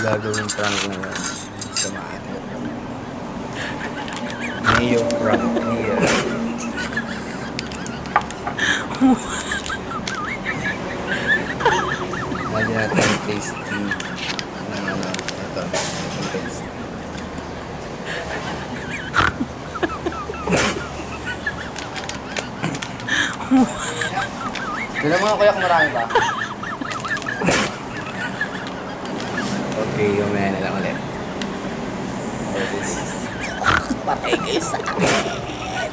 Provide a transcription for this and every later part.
gagawin prank ngayon. Samahan ko. Mayo prank here. Lagyan natin tasty ng ano, ito, itong taste. Tignan mo kuya kung marami ba? Okay, umaya na lang ulit. Patay kayo sa akin.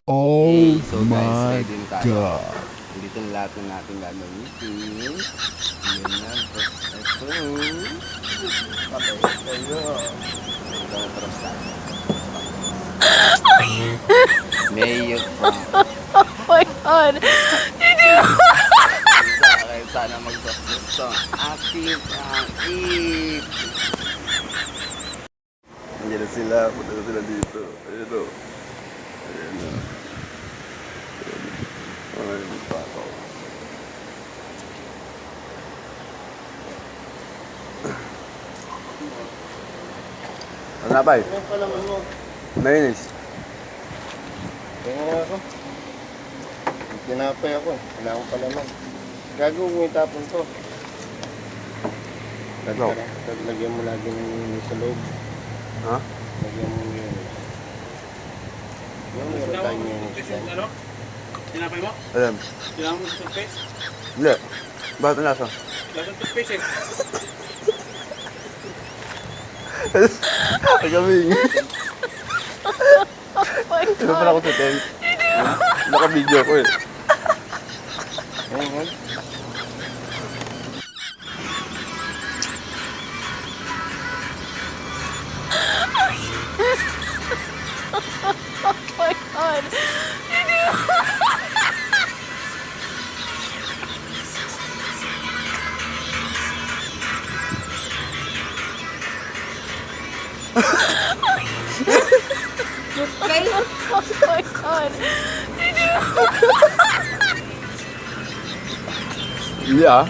Oh so guys, my ready na tayo. God. Dito na lahat ng natin gagamitin. Yan na, ito. Patay kayo. Ito na trust tayo. Mayo prank. Oh my God! Sana magsususto ang ating prank. Andiyan na sila. Punta na sila dito. Ayan o. Ayan o. Ayan pa ako. Ano na ba? Mayonnaise. Kaya nga ako. Tinapay ako. Kailangan pa naman. Gagawin mo yung tapon to. Lagyan mo lagi ng sa loob. Ha? Lagyan mo yun. Yung meron tayo yung Ano? Tinapay mo? Alam. Kailangan mo sa toothpaste? Hindi. Bakit ang lasa? Lasa ng toothpaste eh. Nagaming. Ano pala ako sa tent? Naka-video ko eh. Ayun. Oh my God! Oh my God! Hindi ah.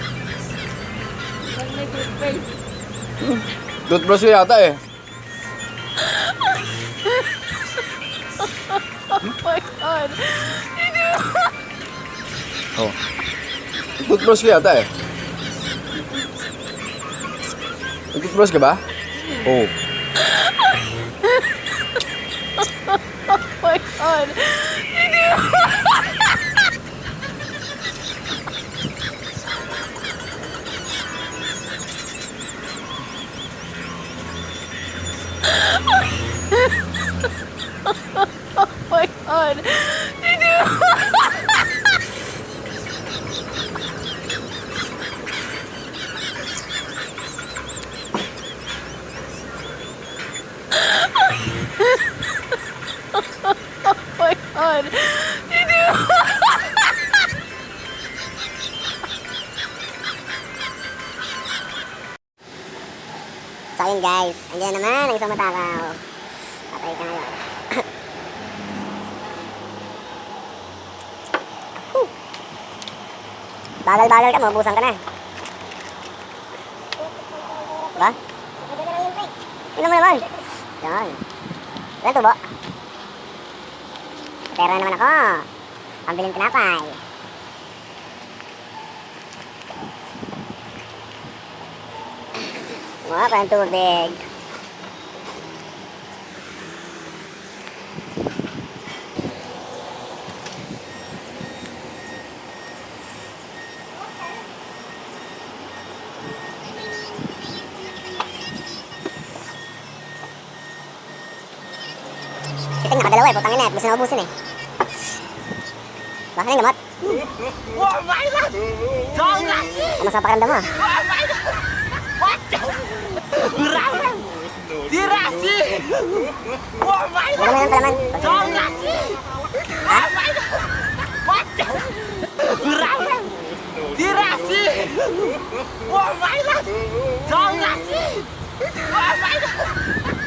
Toothbrush ko yata eh. Oh my God! Oh. Toothbrush ko yata eh. Toothbrush ka ba? Oo. Oh my God! Oh my God! Oh my God! So ayun guys, andiyan na naman ang isang matakaw. Patay ka ngayon. Bagal-bagal ka, mabubusan ka na. Diba? Ino mo naman. Yan. Ilan tubo? Pera naman ako. Pambiling tinapay. Mga parang tubig. Siting nakadalawa eh, putang ina, gusto na ubusin eh. Baka na yung gamot. Oh my God! Don't last! Kamusta ang pakiramdam mo? What? Bravo! Dirasi! Oh my Ano naman yung kalaman? Don't last! Oh my God! What? Bravo! Dirasi! Oh my God! Don't last! Oh my God!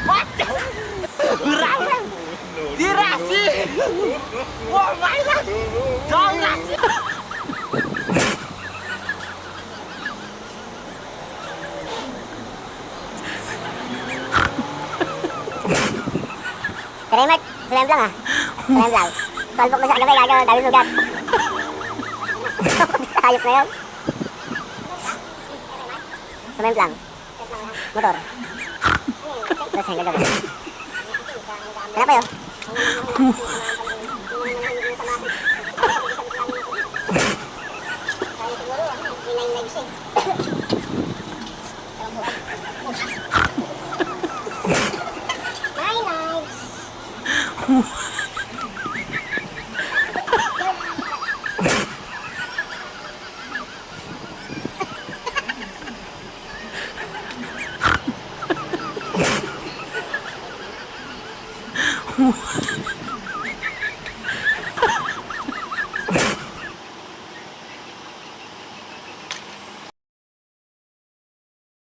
What? Bravo! Dirasi! Oh my God! Don't last! Mark, slam lang ah. Slam lang. Salbok mo siya kagabi, gagawin, dami sugat. Ayop na yun. Slam lang. Motor. Tapos hanggang gabi. Ano pa yun? What?